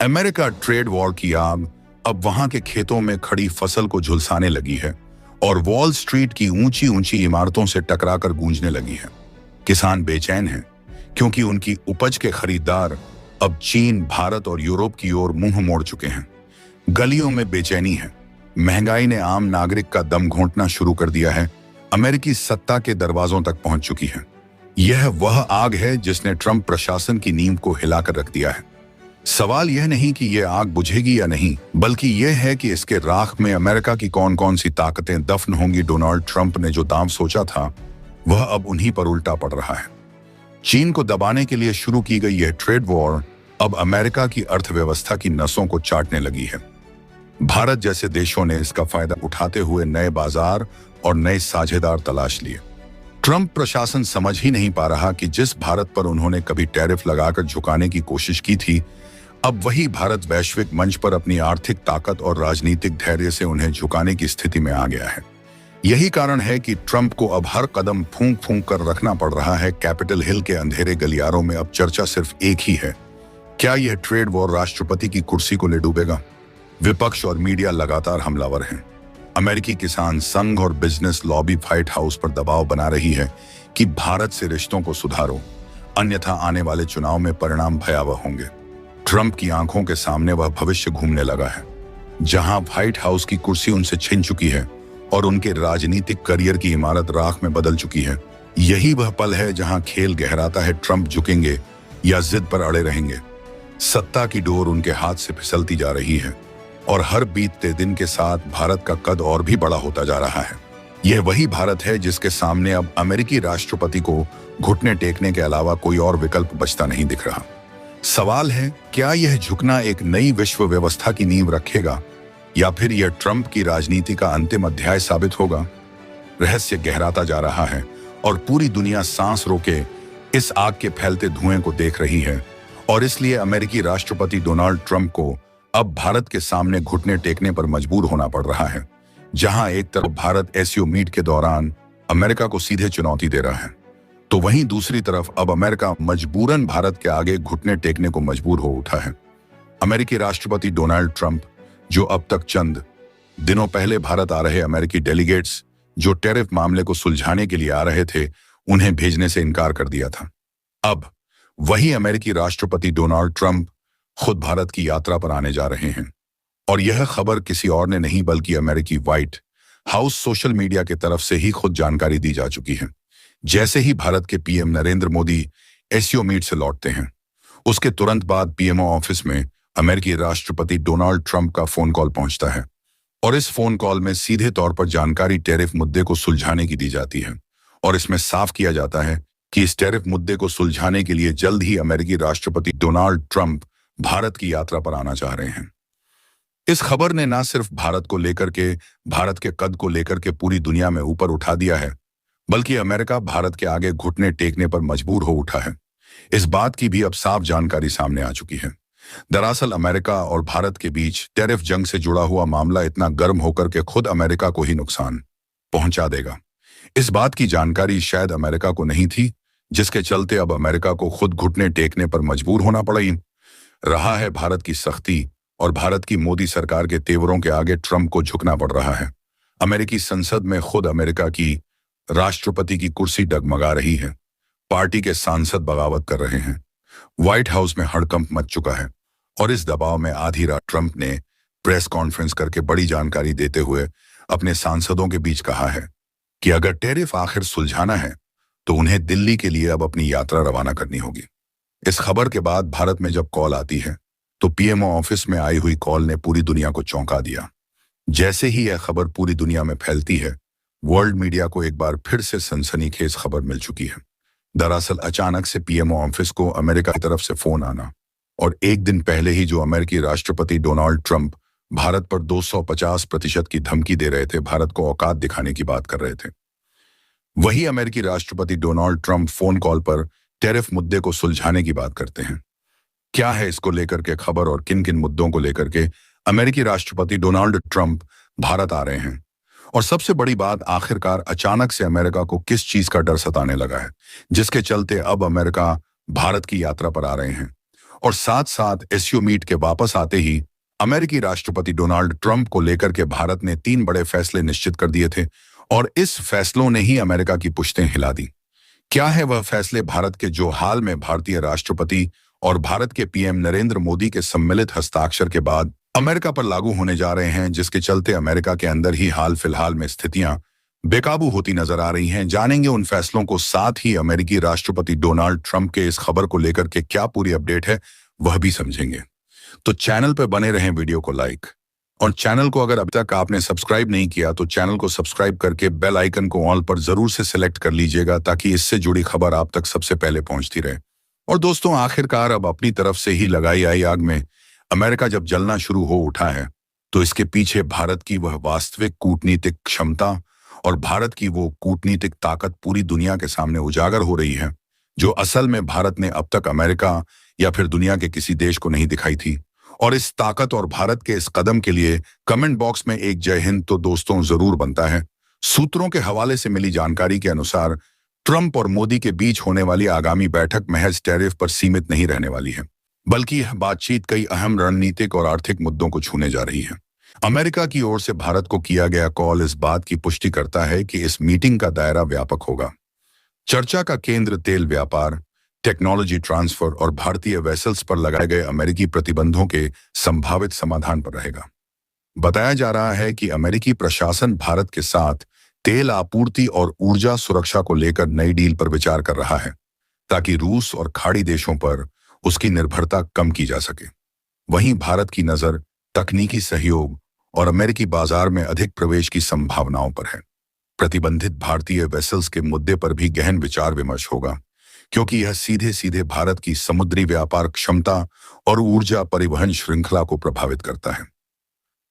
America trade war की आग अब वहां के खेतों में खड़ी फसल को झुलसाने लगी है और वॉल स्ट्रीट की ऊंची ऊंची इमारतों से टकराकर गूंजने लगी है। किसान बेचैन हैं क्योंकि उनकी उपज के खरीदार अब चीन, भारत और यूरोप की ओर मुंह मोड़ चुके हैं। गलियों में बेचैनी है, महंगाई ने आम नागरिक का दम घोंटना शुरू कर दिया है, अमेरिकी सत्ता के दरवाजों तक पहुंच चुकी है। यह वह आग है जिसने ट्रंप प्रशासन की नींव को हिलाकर रख दिया है। सवाल यह नहीं कि यह आग बुझेगी या नहीं, बल्कि यह है कि इसके राख में अमेरिका की कौन कौन सी ताकतें दफन होंगी। डोनाल्ड ट्रंप ने जो दांव सोचा था वह अब उन्हीं पर उल्टा पड़ रहा है। चीन को दबाने के लिए शुरू की गई यह ट्रेड वॉर अब अमेरिका की अर्थव्यवस्था की नसों को चाटने लगी है। भारत जैसे देशों ने इसका फायदा उठाते हुए नए बाजार और नए साझेदार तलाश लिए। ट्रंप प्रशासन समझ ही नहीं पा रहा कि जिस भारत पर उन्होंने कभी टैरिफ लगाकर झुकाने की कोशिश की थी, अब वही भारत वैश्विक मंच पर अपनी आर्थिक ताकत और राजनीतिक धैर्य से उन्हें झुकाने की स्थिति में आ गया है। यही कारण है कि ट्रंप को अब हर कदम फूंक फूंक कर रखना पड़ रहा है। कैपिटल हिल के अंधेरे गलियारों में अब चर्चा सिर्फ एक ही है, क्या यह ट्रेड वॉर राष्ट्रपति की कुर्सी को ले डूबेगा? विपक्ष और मीडिया लगातार हमलावर हैं। अमेरिकी किसान संघ और बिजनेस लॉबी व्हाइट हाउस पर दबाव बना रही है कि भारत से रिश्तों को सुधारो, अन्यथा आने वाले चुनाव में परिणाम भयावह होंगे। ट्रंप की आंखों के सामने वह भविष्य घूमने लगा है जहां व्हाइट हाउस की कुर्सी उनसे छिन चुकी है और उनके राजनीतिक करियर की इमारत राख में बदल चुकी है। यही वह पल है जहां खेल गहराता है, ट्रंप झुकेंगे या जिद पर अड़े रहेंगे। सत्ता की डोर उनके हाथ से फिसलती जा रही है और हर बीतते दिन के साथ भारत का कद और भी बड़ा होता जा रहा है। यह वही भारत है जिसके सामने अब अमेरिकी राष्ट्रपति को घुटने टेकने के अलावा कोई और विकल्प बचता नहीं दिख रहा। सवाल है, क्या यह झुकना एक नई विश्व व्यवस्था की नींव रखेगा या फिर यह ट्रंप की राजनीति का अंतिम अध्याय साबित होगा? रहस्य गहराता जा रहा है और पूरी दुनिया सांस रोके इस आग के फैलते धुएं को देख रही है और इसलिए अमेरिकी राष्ट्रपति डोनाल्ड ट्रंप को अब भारत के सामने घुटने टेकने पर मजबूर होना पड़ रहा है। जहां एक तरफ भारत एससीओ मीट के दौरान अमेरिका को सीधे चुनौती दे रहा है, तो वहीं दूसरी तरफ अब अमेरिका मजबूरन भारत के आगे घुटने टेकने को मजबूर हो उठा है। अमेरिकी राष्ट्रपति डोनाल्ड ट्रंप, जो अब तक चंद दिनों पहले भारत आ रहे अमेरिकी डेलीगेट्स जो टैरिफ मामले को सुलझाने के लिए आ रहे थे, उन्हें भेजने से इनकार कर दिया था, अब वही अमेरिकी राष्ट्रपति डोनाल्ड ट्रंप खुद भारत की यात्रा पर आने जा रहे हैं। और यह खबर किसी और ने नहीं बल्कि अमेरिकी व्हाइट हाउस सोशल मीडिया की तरफ से ही खुद जानकारी दी जा चुकी है। जैसे ही भारत के PM Narendra Modi SCO meet से लौटते हैं, उसके तुरंत बाद पीएमओ ऑफिस में अमेरिकी राष्ट्रपति डोनाल्ड ट्रंप का फोन कॉल पहुंचता है और इस फोन कॉल में सीधे तौर पर जानकारी टैरिफ मुद्दे को सुलझाने की दी जाती है और इसमें साफ किया जाता है कि इस टैरिफ मुद्दे को सुलझाने के लिए जल्द ही अमेरिकी राष्ट्रपति डोनाल्ड ट्रंप भारत की यात्रा पर आना चाह रहे हैं। इस खबर ने न सिर्फ भारत के कद को लेकर के पूरी दुनिया में ऊपर उठा दिया है, बल्कि अमेरिका भारत के आगे घुटने टेकने पर मजबूर हो उठा है। इस बात की भी अब साफ जानकारी सामने आ चुकी है। दरअसल अमेरिका और भारत के बीच टैरिफ जंग से जुड़ा हुआ मामला इतना गर्म होकर के खुद अमेरिका को ही नुकसान पहुंचा देगा। इस बात की जानकारी शायद अमेरिका को नहीं थी, जिसके चलते अब अमेरिका को खुद घुटने टेकने पर मजबूर होना पड़ा रहा है। भारत की सख्ती और भारत की मोदी सरकार के तेवरों के आगे ट्रंप को झुकना पड़ रहा है। अमेरिकी संसद में खुद अमेरिका की राष्ट्रपति की कुर्सी डगमगा रही है, पार्टी के सांसद बगावत कर रहे हैं, व्हाइट हाउस में हड़कंप मच चुका है और इस दबाव में आधी रात ट्रंप ने प्रेस कॉन्फ्रेंस करके बड़ी जानकारी देते हुए अपने सांसदों के बीच कहा है कि अगर टैरिफ आखिर सुलझाना है तो उन्हें दिल्ली के लिए अब अपनी यात्रा रवाना करनी होगी। इस खबर के बाद भारत में जब कॉल आती है तो पीएमओ ऑफिस में आई हुई कॉल ने पूरी दुनिया को चौंका दिया। जैसे ही यह खबर पूरी दुनिया में फैलती है, वर्ल्ड मीडिया को एक बार फिर से सनसनीखेज खबर मिल चुकी है। दरअसल अचानक से पीएमओ ऑफिस को अमेरिका की तरफ से फोन आना और एक दिन पहले ही जो अमेरिकी राष्ट्रपति डोनाल्ड ट्रंप भारत पर 250% की धमकी दे रहे थे, भारत को औकात दिखाने की बात कर रहे थे, वही अमेरिकी राष्ट्रपति डोनाल्ड ट्रंप फोन कॉल पर टैरिफ मुद्दे को सुलझाने की बात करते हैं। क्या है इसको लेकर के खबर और किन किन मुद्दों को लेकर के अमेरिकी राष्ट्रपति डोनाल्ड ट्रंप भारत आ रहे हैं? और सबसे बड़ी बात, आखिरकार अचानक से अमेरिका को किस चीज का डर सताने लगा है जिसके चलते अब अमेरिका भारत की यात्रा पर आ रहे हैं और साथ साथ एससीओ मीट के वापस आते ही अमेरिकी राष्ट्रपति डोनाल्ड ट्रंप को लेकर के भारत ने 3 बड़े फैसले निश्चित कर दिए थे और इस फैसलों ने ही अमेरिका की पुश्तें हिला दी। क्या है वह फैसले भारत के, जो हाल में भारतीय राष्ट्रपति और भारत के पीएम नरेंद्र मोदी के सम्मिलित हस्ताक्षर के बाद अमेरिका पर लागू होने जा रहे हैं, जिसके चलते अमेरिका के अंदर ही हाल फिलहाल में स्थितियां बेकाबू होती नजर आ रही हैं। जानेंगे उन फैसलों को, साथ ही अमेरिकी राष्ट्रपति डोनाल्ड ट्रंप के इस खबर को लेकर के क्या पूरी अपडेट है वह भी समझेंगे। तो चैनल पर बने रहें, वीडियो को लाइक, और चैनल को अगर अभी तक आपने सब्सक्राइब नहीं किया तो चैनल को सब्सक्राइब करके बेल आइकन को ऑल पर जरूर से सिलेक्ट कर लीजिएगा, ताकि इससे जुड़ी खबर आप तक सबसे पहले पहुंचती रहे। और दोस्तों, आखिरकार अब अपनी तरफ से ही लगाई आई आग में अमेरिका जब जलना शुरू हो उठा है, तो इसके पीछे भारत की वह वास्तविक कूटनीतिक क्षमता और भारत की वो कूटनीतिक ताकत पूरी दुनिया के सामने उजागर हो रही है, जो असल में भारत ने अब तक अमेरिका या फिर दुनिया के किसी देश को नहीं दिखाई थी। और इस ताकत और भारत के इस कदम के लिए कमेंट बॉक्स में एक जय हिंद तो दोस्तों जरूर बनता है। सूत्रों के हवाले से मिली जानकारी के अनुसार ट्रंप और मोदी के बीच होने वाली आगामी बैठक महज टैरिफ पर सीमित नहीं रहने वाली है, बल्कि यह बातचीत कई अहम रणनीतिक और आर्थिक मुद्दों को छूने जा रही है। अमेरिका की ओर से भारत को किया गया कॉल इस बात की पुष्टि करता है कि इस मीटिंग का दायरा व्यापक होगा। चर्चा का केंद्र तेल व्यापार, टेक्नोलॉजी ट्रांसफर और भारतीय वेसल्स पर लगाए गए अमेरिकी प्रतिबंधों के संभावित समाधान पर रहेगा। बताया जा रहा है कि अमेरिकी प्रशासन भारत के साथ तेल आपूर्ति और ऊर्जा सुरक्षा को लेकर नई डील पर विचार कर रहा है, ताकि रूस और खाड़ी देशों पर उसकी निर्भरता कम की जा सके। वहीं भारत की नजर तकनीकी सहयोग और अमेरिकी बाजार में अधिक प्रवेश की संभावनाओं पर है। प्रतिबंधित भारतीय वेसल्स के मुद्दे पर भी गहन विचार विमर्श होगा, क्योंकि यह सीधे सीधे भारत की समुद्री व्यापार क्षमता और ऊर्जा परिवहन श्रृंखला को प्रभावित करता है।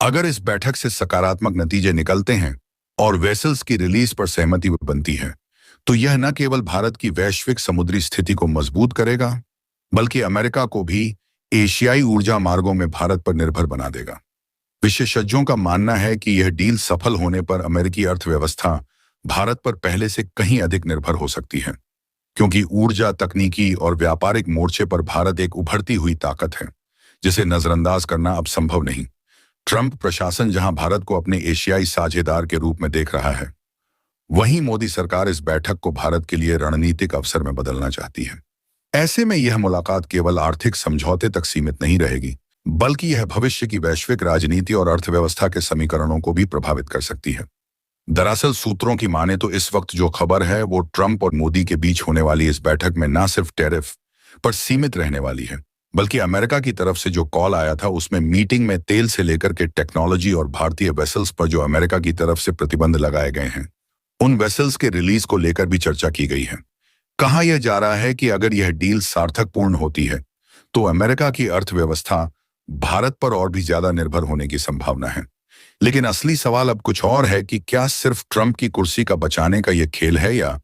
अगर इस बैठक से सकारात्मक नतीजे निकलते हैं और वेसल्स की रिलीज पर सहमति बनती है, तो यह न केवल भारत की वैश्विक समुद्री स्थिति को मजबूत करेगा, बल्कि अमेरिका को भी एशियाई ऊर्जा मार्गों में भारत पर निर्भर बना देगा। विशेषज्ञों का मानना है कि यह डील सफल होने पर अमेरिकी अर्थव्यवस्था भारत पर पहले से कहीं अधिक निर्भर हो सकती है, क्योंकि ऊर्जा, तकनीकी और व्यापारिक मोर्चे पर भारत एक उभरती हुई ताकत है, जिसे नजरअंदाज करना अब संभव नहीं। ट्रंप प्रशासन जहां भारत को अपने एशियाई साझेदार के रूप में देख रहा है, वहीं मोदी सरकार इस बैठक को भारत के लिए रणनीतिक अवसर में बदलना चाहती है। ऐसे में यह मुलाकात केवल आर्थिक समझौते तक सीमित नहीं रहेगी, बल्कि यह भविष्य की वैश्विक राजनीति और अर्थव्यवस्था के समीकरणों को भी प्रभावित कर सकती है। दरअसल सूत्रों की माने तो इस वक्त जो खबर है वो ट्रंप और मोदी के बीच होने वाली इस बैठक में न सिर्फ टैरिफ पर सीमित रहने वाली है, बल्कि अमेरिका की तरफ से जो कॉल आया था उसमें मीटिंग में तेल से लेकर के टेक्नोलॉजी और भारतीय वेसल्स पर जो अमेरिका की तरफ से प्रतिबंध लगाए गए हैं, उन वेसल्स के रिलीज को लेकर भी चर्चा की गई है। कहा यह जा रहा है कि अगर यह डील सार्थकपूर्ण होती है तो अमेरिका की अर्थव्यवस्था भारत पर और भी ज्यादा निर्भर होने की संभावना है। लेकिन असली सवाल अब कुछ और है कि क्या सिर्फ ट्रंप की कुर्सी का बचाने का यह खेल है, या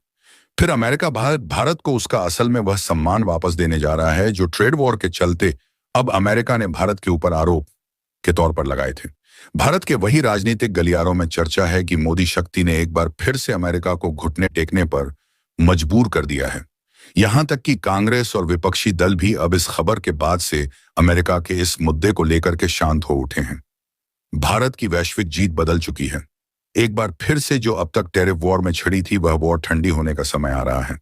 फिर अमेरिका भारत को उसका असल में वह सम्मान वापस देने जा रहा है जो ट्रेड वॉर के चलते अब अमेरिका ने भारत के ऊपर आरोप के तौर पर लगाए थे। भारत के वही राजनीतिक गलियारों में चर्चा है कि मोदी शक्ति ने एक बार फिर से अमेरिका को घुटने टेकने पर मजबूर कर दिया है। यहां तक कि कांग्रेस और विपक्षी दल भी अब इस खबर के बाद से अमेरिका के इस मुद्दे को लेकर के शांत हो उठे हैं। भारत की वैश्विक जीत बदल चुकी है। एक बार फिर से जो अब तक टैरिफ वॉर में छिड़ी थी, वह वॉर ठंडी होने का समय आ रहा है।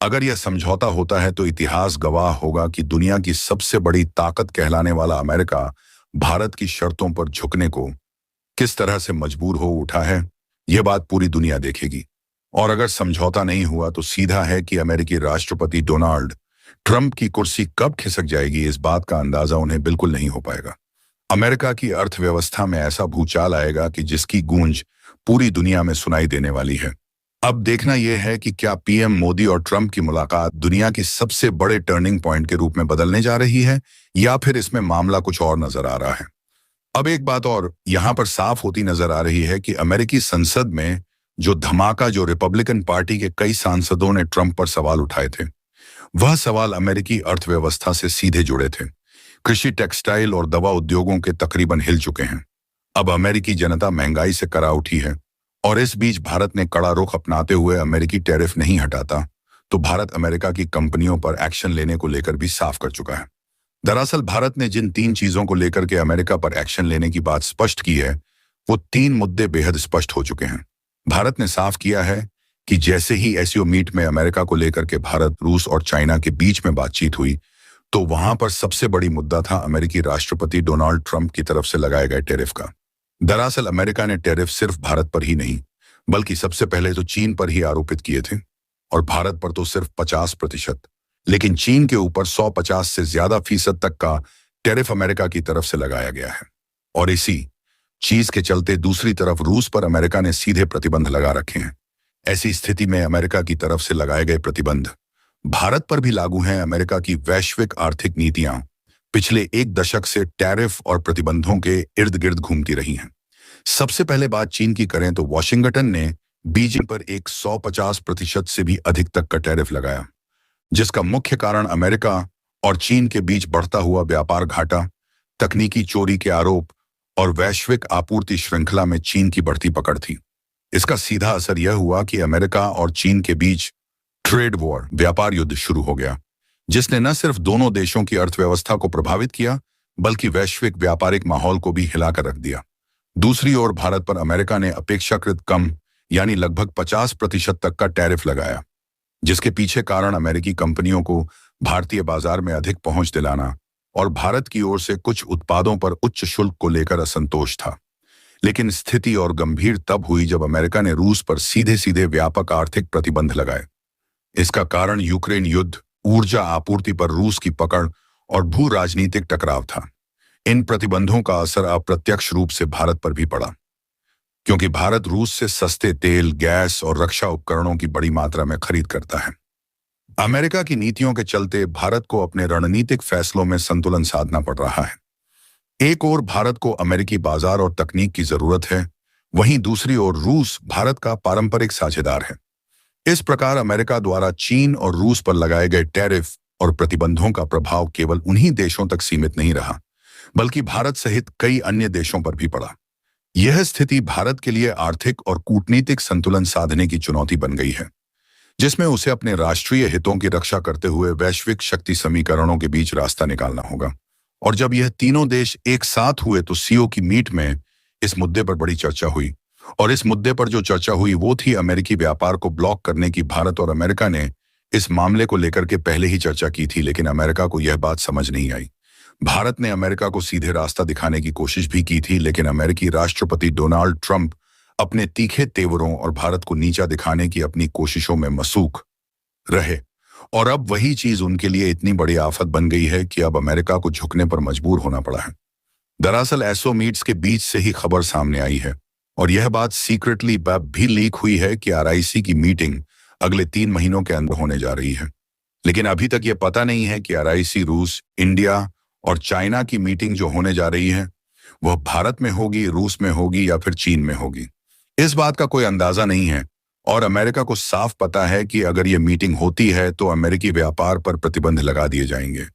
अगर यह समझौता होता है तो इतिहास गवाह होगा कि दुनिया की सबसे बड़ी ताकत कहलाने वाला अमेरिका भारत की शर्तों पर झुकने को किस तरह से मजबूर हो उठा है, यह बात पूरी दुनिया देखेगी। और अगर समझौता नहीं हुआ तो सीधा है कि अमेरिकी राष्ट्रपति डोनाल्ड ट्रंप की कुर्सी कब खिसक जाएगी, इस बात का अंदाजा उन्हें बिल्कुल नहीं हो पाएगा। अमेरिका की अर्थव्यवस्था में ऐसा भूचाल आएगा कि जिसकी गूंज पूरी दुनिया में सुनाई देने वाली है। अब देखना यह है कि क्या पीएम मोदी और ट्रंप की मुलाकात दुनिया की सबसे बड़े टर्निंग पॉइंट के रूप में बदलने जा रही है, या फिर इसमें मामला कुछ और नजर आ रहा है। अब एक बात और यहां पर साफ होती नजर आ रही है कि अमेरिकी संसद में जो धमाका जो रिपब्लिकन पार्टी के कई सांसदों ने ट्रंप पर सवाल उठाए थे, वह सवाल अमेरिकी अर्थव्यवस्था से सीधे जुड़े थे। कृषि, टेक्सटाइल और दवा उद्योगों के तकरीबन हिल चुके हैं। अब अमेरिकी जनता महंगाई से करा उठी है, और इस बीच भारत ने कड़ा रुख अपनाते हुए अमेरिकी टैरिफ नहीं हटाता तो भारत अमेरिका की कंपनियों पर एक्शन लेने को लेकर भी साफ कर चुका है। दरअसल भारत ने जिन 3 चीजों को लेकर के अमेरिका पर एक्शन लेने की बात स्पष्ट की है, वो 3 मुद्दे बेहद स्पष्ट हो चुके हैं। भारत ने साफ किया है कि जैसे ही एससीओ मीट में अमेरिका को लेकर के भारत, रूस और चाइना के बीच में बातचीत हुई, तो वहां पर सबसे बड़ी मुद्दा था अमेरिकी राष्ट्रपति डोनाल्ड ट्रंप की तरफ से लगाए गए टैरिफ का। दरअसल अमेरिका ने टैरिफ सिर्फ भारत पर ही नहीं, बल्कि सबसे पहले तो चीन पर ही आरोपित किए थे, और भारत पर तो सिर्फ 50%, लेकिन चीन के ऊपर 150 से ज्यादा फीसद तक का टैरिफ अमेरिका की तरफ से लगाया गया है। और इसी चीज के चलते दूसरी तरफ रूस पर अमेरिका ने सीधे प्रतिबंध लगा रखे हैं। ऐसी स्थिति में अमेरिका की तरफ से लगाए गए प्रतिबंध भारत पर भी लागू हैं। अमेरिका की वैश्विक आर्थिक नीतियां पिछले 1 दशक से टैरिफ और प्रतिबंधों के इर्द गिर्द घूमती रही हैं। सबसे पहले बात चीन की करें तो वॉशिंगटन ने बीजिंग पर एक 150% से भी अधिक तक का टैरिफ लगाया, जिसका मुख्य कारण अमेरिका और चीन के बीच बढ़ता हुआ व्यापार घाटा, तकनीकी चोरी के आरोप और वैश्विक आपूर्ति श्रृंखला में चीन की बढ़ती पकड़ थी। इसका सीधा असर यह हुआ कि अमेरिका और चीन के बीच ट्रेड वॉर, व्यापार युद्ध शुरू हो गया, जिसने न सिर्फ दोनों देशों की अर्थव्यवस्था को प्रभावित किया, बल्कि वैश्विक व्यापारिक माहौल को भी हिलाकर रख दिया। दूसरी ओर भारत पर अमेरिका ने अपेक्षाकृत कम, यानी लगभग 50% तक का टैरिफ लगाया, जिसके पीछे कारण अमेरिकी कंपनियों को भारतीय बाजार में अधिक पहुंच दिलाना और भारत की ओर से कुछ उत्पादों पर उच्च शुल्क को लेकर असंतोष था। लेकिन स्थिति और गंभीर तब हुई जब अमेरिका ने रूस पर सीधे सीधे व्यापक आर्थिक प्रतिबंध लगाए। इसका कारण यूक्रेन युद्ध, ऊर्जा आपूर्ति पर रूस की पकड़ और भू राजनीतिक टकराव था। इन प्रतिबंधों का असर अप्रत्यक्ष रूप से भारत पर भी पड़ा, क्योंकि भारत रूस से सस्ते तेल, गैस और रक्षा उपकरणों की बड़ी मात्रा में खरीद करता है। अमेरिका की नीतियों के चलते भारत को अपने रणनीतिक फैसलों में संतुलन साधना पड़ रहा है। एक ओर भारत को अमेरिकी बाजार और तकनीक की जरूरत है, वहीं दूसरी ओर रूस भारत का पारंपरिक साझेदार है। इस प्रकार अमेरिका द्वारा चीन और रूस पर लगाए गए टैरिफ और प्रतिबंधों का प्रभाव केवल उन्हीं देशों तक सीमित नहीं रहा, बल्कि भारत सहित कई अन्य देशों पर भी पड़ा। यह स्थिति भारत के लिए आर्थिक और कूटनीतिक संतुलन साधने की चुनौती बन गई है, जिसमें उसे अपने राष्ट्रीय हितों की रक्षा करते हुए वैश्विक शक्ति समीकरणों के बीच रास्ता निकालना होगा। और जब यह तीनों देश एक साथ हुए तो सीओ की मीट में इस मुद्दे पर बड़ी चर्चा हुई, और इस मुद्दे पर जो चर्चा हुई वो थी अमेरिकी व्यापार को ब्लॉक करने की। भारत और अमेरिका ने इस मामले को लेकर के पहले ही चर्चा की थी, लेकिन अमेरिका को यह बात समझ नहीं आई। भारत ने अमेरिका को सीधे रास्ता दिखाने की कोशिश भी की थी, लेकिन अमेरिकी राष्ट्रपति डोनाल्ड ट्रंप अपने तीखे तेवरों और भारत को नीचा दिखाने की अपनी कोशिशों में मशगूल रहे। और अब वही चीज उनके लिए इतनी बड़ी आफत बन गई है कि अब अमेरिका को झुकने पर मजबूर होना पड़ा है। दरअसल एसओ मीट्स के बीच से ही खबर सामने आई है, और यह बात सीक्रेटली भी लीक हुई है कि आरआईसी की मीटिंग अगले 3 महीनों के अंदर होने जा रही है। लेकिन अभी तक यह पता नहीं है कि आरआईसी रूस, इंडिया और चाइना की मीटिंग जो होने जा रही है वह भारत में होगी, रूस में होगी या फिर चीन में होगी। इस बात का कोई अंदाजा नहीं है, और अमेरिका को साफ पता है कि अगर यह मीटिंग होती है तो अमेरिकी व्यापार पर प्रतिबंध लगा दिए जाएंगे।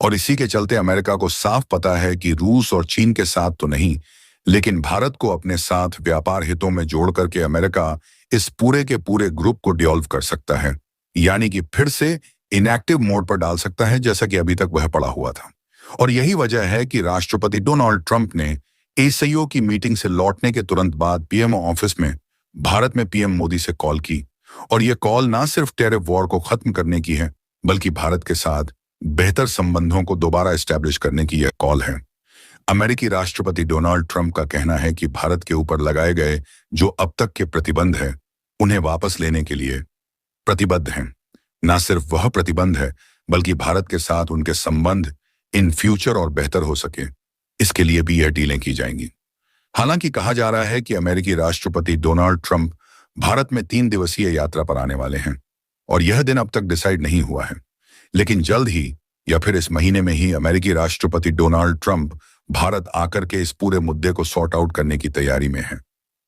और इसी के चलते अमेरिका को साफ पता है कि रूस और चीन के साथ तो नहीं, लेकिन भारत को अपने साथ व्यापार हितों में जोड़ करके अमेरिका इस पूरे के पूरे ग्रुप को डिसॉल्व कर सकता है, यानी कि फिर से इनएक्टिव मोड पर डाल सकता है, जैसा कि अभी तक वह पड़ा हुआ था। और यही वजह है कि राष्ट्रपति डोनाल्ड ट्रंप ने एससीओ की मीटिंग से लौटने के तुरंत बाद पीएमओ ऑफिस में भारत में पीएम मोदी से कॉल की। और यह कॉल ना सिर्फ टैरिफ वॉर को खत्म करने की है, बल्कि भारत के साथ बेहतर संबंधों को दोबारा एस्टैब्लिश करने की यह कॉल है। अमेरिकी राष्ट्रपति डोनाल्ड ट्रंप का कहना है कि भारत के ऊपर लगाए गए जो अब तक के प्रतिबंध हैं, उन्हें वापस लेने के लिए प्रतिबद्ध हैं। न सिर्फ वह प्रतिबंध है, बल्कि भारत के साथ उनके संबंध इन फ्यूचर और बेहतर हो सके, इसके लिए भी यह डीलें की जाएंगी। हालांकि कहा जा रहा है कि अमेरिकी राष्ट्रपति डोनाल्ड ट्रंप भारत में 3 दिवसीय यात्रा पर आने वाले हैं, और यह दिन अब तक डिसाइड नहीं हुआ है। लेकिन जल्द ही या फिर इस महीने में ही अमेरिकी राष्ट्रपति डोनाल्ड ट्रंप भारत आकर के इस पूरे मुद्दे को सॉर्ट आउट करने की तैयारी में है।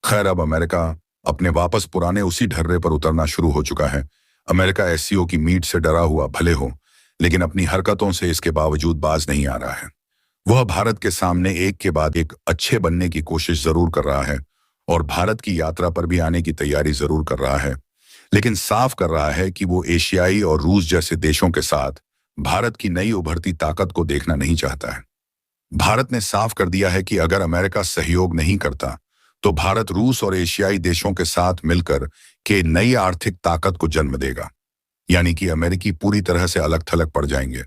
खैर, अब अमेरिका अपने वापस पुराने उसी ढर्रे पर उतरना शुरू हो चुका है। अमेरिका एससीओ की मीट से डरा हुआ भले हो, लेकिन अपनी हरकतों से इसके बावजूद बाज नहीं आ रहा है। वह भारत के सामने एक के बाद एक अच्छे बनने की कोशिश जरूर कर रहा है, और भारत की यात्रा पर भी आने की तैयारी जरूर कर रहा है, लेकिन साफ कर रहा है कि वो एशियाई और रूस जैसे देशों के साथ भारत की नई उभरती ताकत को देखना नहीं चाहता है। भारत ने साफ कर दिया है कि अगर अमेरिका सहयोग नहीं करता तो भारत रूस और एशियाई देशों के साथ मिलकर के नई आर्थिक ताकत को जन्म देगा, यानी कि अमेरिकी पूरी तरह से अलग थलग पड़ जाएंगे।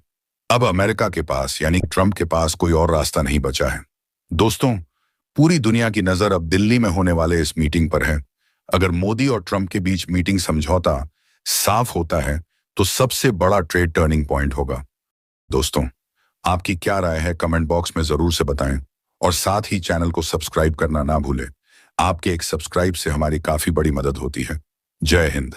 अब अमेरिका के पास यानी ट्रंप के पास कोई और रास्ता नहीं बचा है। दोस्तों, पूरी दुनिया की नजर अब दिल्ली में होने वाले इस मीटिंग पर है। अगर मोदी और ट्रंप के बीच मीटिंग समझौता साफ होता है तो सबसे बड़ा ट्रेड टर्निंग पॉइंट होगा। दोस्तों, आपकी क्या राय है कमेंट बॉक्स में जरूर से बताएं और साथ ही चैनल को सब्सक्राइब करना ना भूलें। आपके एक सब्सक्राइब से हमारी काफी बड़ी मदद होती है। जय हिंद।